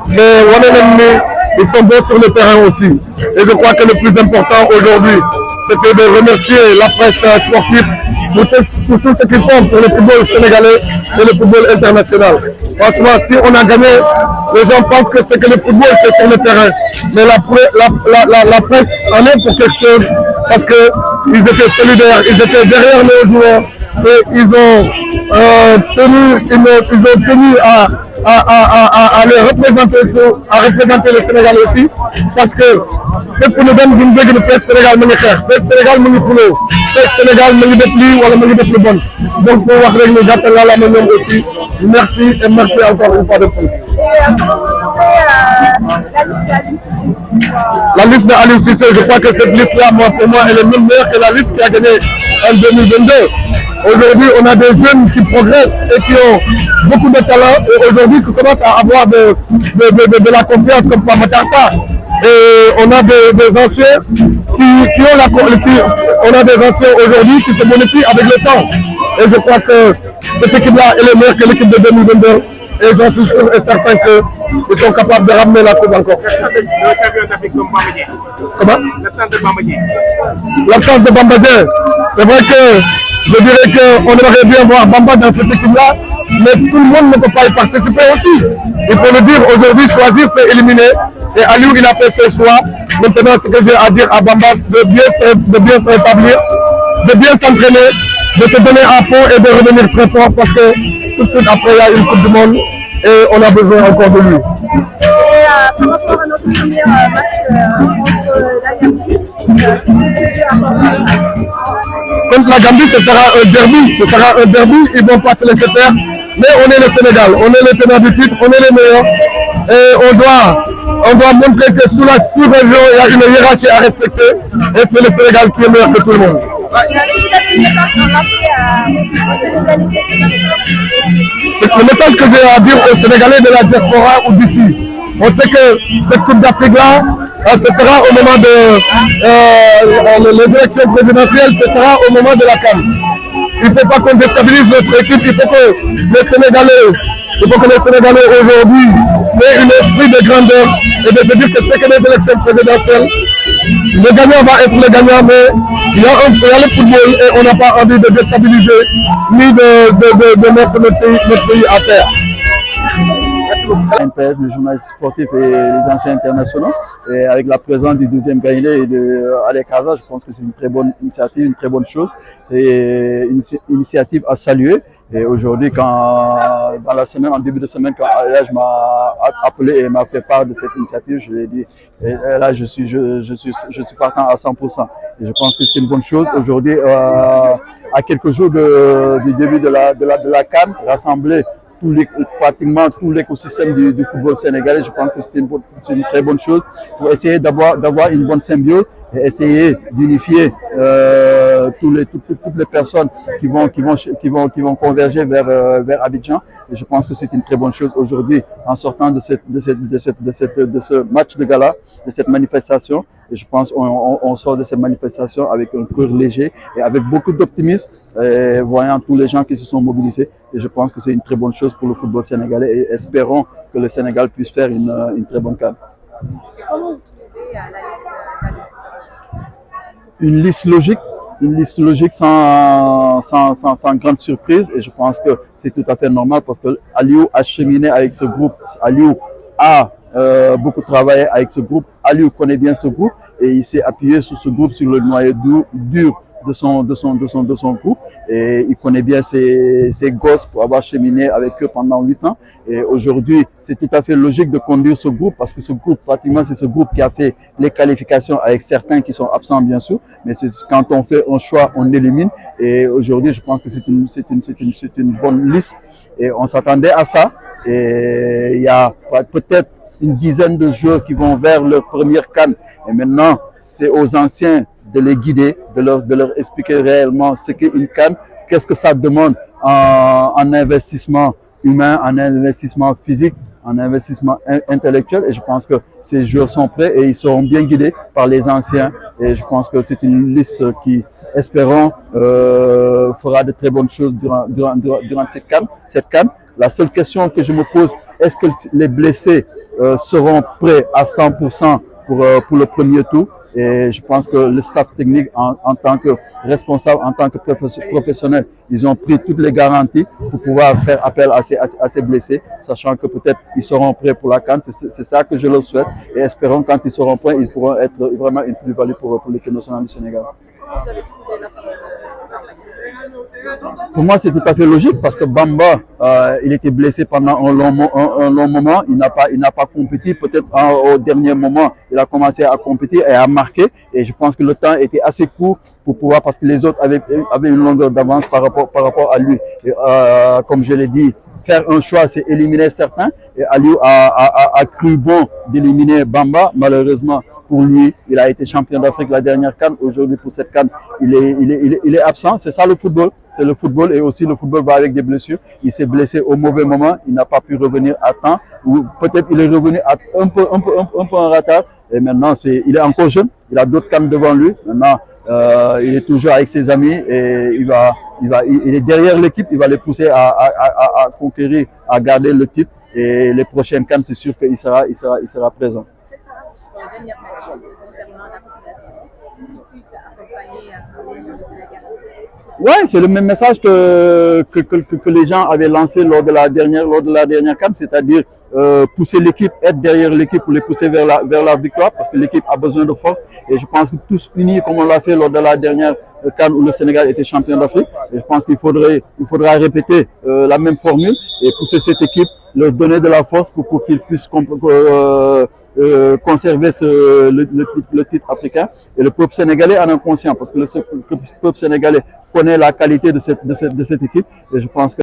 mais ils sont bons sur le terrain aussi. Et je crois que le plus important aujourd'hui, c'était de remercier la presse sportive pour tout ce qu'ils font pour le football sénégalais et le football international. Franchement, si on a gagné, les gens pensent que c'est que le football, c'est sur le terrain. Mais la presse en est pour quelque chose parce qu'ils étaient solidaires, ils étaient derrière les joueurs et ils ont tenu à les représenter le Sénégal aussi parce que pour nous donner une bëgg presse Sénégal mu ngi xeex presse Sénégal mu ngi xuloo presse Sénégal mu ngi def lii wala mu ngi def lu bon donc pour wax rek ñu gàttal la même aussi merci et merci encore une fois de plus. La liste d'Aliou Cissé, je crois que cette liste-là, pour moi, elle est même meilleure que la liste qui a gagné en 2022. Aujourd'hui, on a des jeunes qui progressent et qui ont beaucoup de talent et aujourd'hui qui commencent à avoir de la confiance comme Pape Matar Sarr. Et on a des anciens on a des anciens aujourd'hui qui se modifient avec le temps. Et je crois que cette équipe-là, elle est meilleure que l'équipe de 2022. Et j'en suis sûr et certain qu'ils sont capables de ramener la coupe encore. Comment? L'absence de Bamba Dieng. C'est vrai que je dirais qu'on aimerait bien voir Bamba dans cette équipe-là, mais tout le monde ne peut pas y participer aussi. Il faut le dire, aujourd'hui, choisir, c'est éliminer. Et Aliou, il a fait ses choix. Maintenant, ce que j'ai à dire à Bamba, de bien se rétablir, de bien s'entraîner, de se donner à fond et de revenir très fort parce que tout de suite après, il y a une Coupe du Monde et on a besoin encore de lui. Et par rapport à notre premier match contre la Gambie, contre la Gambie, ce sera un derby, ils vont pas se laisser faire, mais on est le Sénégal, on est le tenant du titre, on est les meilleurs et on doit montrer que sous la sous-région, il y a une hiérarchie à respecter et c'est le Sénégal qui est meilleur que tout le monde. C'est le message que j'ai à dire aux Sénégalais de la diaspora ou d'ici. On sait que cette Coupe d'Afrique-là, ce sera au moment les élections présidentielles, ce sera au moment de la CAN. Il ne faut pas qu'on déstabilise notre équipe, il faut que les Sénégalais aujourd'hui aient un esprit de grandeur et de se dire que c'est que les élections présidentielles. Le gagnant va être le gagnant, mais il y a le football et on n'a pas envie de déstabiliser ni de mettre notre pays à terre. NPS, les journalistes sportifs et les anciens internationaux, et avec la présence du 12e Gaïlé et de Alec Kaza, je pense que c'est une très bonne initiative, une très bonne chose et une initiative à saluer. Et aujourd'hui, dans la semaine, en début de semaine, quand Ayaj m'a appelé et m'a fait part de cette initiative, je lui ai dit, et là, je suis partant à 100%. Et je pense que c'est une bonne chose. Aujourd'hui, à quelques jours du début de la CAN, rassembler pratiquement tout l'écosystème du football sénégalais, je pense que c'est une très bonne chose pour essayer d'avoir une bonne symbiose et essayer d'unifier toutes les personnes qui vont converger vers Abidjan. Et je pense que c'est une très bonne chose aujourd'hui en sortant de ce match de gala, de cette manifestation. Et je pense qu'on sort de cette manifestation avec un cœur léger et avec beaucoup d'optimisme, voyant tous les gens qui se sont mobilisés. Et je pense que c'est une très bonne chose pour le football sénégalais et espérons que le Sénégal puisse faire une très bonne CAN. Comment vous trouvez la liste Une liste logique sans grande surprise et je pense que c'est tout à fait normal parce que Aliou a cheminé avec ce groupe, Aliou a beaucoup travaillé avec ce groupe, Aliou connaît bien ce groupe et il s'est appuyé sur ce groupe, sur le noyau dur de son groupe et il connaît bien ses gosses pour avoir cheminé avec eux pendant 8 ans et aujourd'hui c'est tout à fait logique de conduire ce groupe parce que ce groupe pratiquement c'est ce groupe qui a fait les qualifications avec certains qui sont absents bien sûr mais quand on fait un choix on élimine et aujourd'hui je pense que c'est une bonne liste et on s'attendait à ça et il y a peut-être une dizaine de joueurs qui vont vers leur première CAN et maintenant c'est aux anciens de les guider, de leur expliquer réellement ce qu'est une CAN, qu'est-ce que ça demande en investissement humain, en investissement physique, en investissement intellectuel. Et je pense que ces joueurs sont prêts et ils seront bien guidés par les anciens. Et je pense que c'est une liste qui, espérons, fera de très bonnes choses durant cette CAN. La seule question que je me pose est-ce que les blessés seront prêts à 100% pour le premier tour? Et je pense que le staff technique, en tant que responsable, en tant que professionnel, ils ont pris toutes les garanties pour pouvoir faire appel à ces blessés, sachant que peut-être ils seront prêts pour la CAN. C'est ça que je leur souhaite. Et espérons quand ils seront prêts, ils pourront être vraiment une plus-value pour l'équipe nationale du Sénégal. Vous avez trouvé l'absence de Bamba? Pour moi, c'est tout à fait logique parce que Bamba, il était blessé pendant un long moment. Il n'a pas compétit. Peut-être au dernier moment, il a commencé à compétir et à marquer. Et je pense que le temps était assez court pour pouvoir, parce que les autres avaient une longueur d'avance par rapport à lui. Et, comme je l'ai dit, faire un choix, c'est éliminer certains. Et Aliou a cru bon d'éliminer Bamba. Malheureusement, pour lui, il a été champion d'Afrique la dernière CAN. Aujourd'hui, pour cette CAN, il est absent. C'est ça le football. C'est le football, et aussi le football va avec des blessures. Il s'est blessé au mauvais moment. Il n'a pas pu revenir à temps. Ou peut-être il est revenu un peu en retard. Et maintenant, il est encore jeune. Il a d'autres CAN devant lui. Maintenant, il est toujours avec ses amis et il est derrière l'équipe. Il va les pousser à conquérir, à garder le titre. Et les prochaines CAN, c'est sûr qu'il sera présent. Pour la dernière question concernant la population, qui puisse accompagner le Sénégal. Oui, c'est le même message que les gens avaient lancé lors de la dernière CAN, c'est-à-dire pousser l'équipe, être derrière l'équipe pour les pousser vers la victoire, parce que l'équipe a besoin de force. Et je pense que tous unis, comme on l'a fait lors de la dernière CAN où le Sénégal était champion d'Afrique, et je pense qu'il faudra répéter la même formule et pousser cette équipe, leur donner de la force pour qu'ils puissent conserver le titre africain. Et le peuple sénégalais en est conscient, parce que le peuple sénégalais connaît la qualité de cette équipe. Et je pense que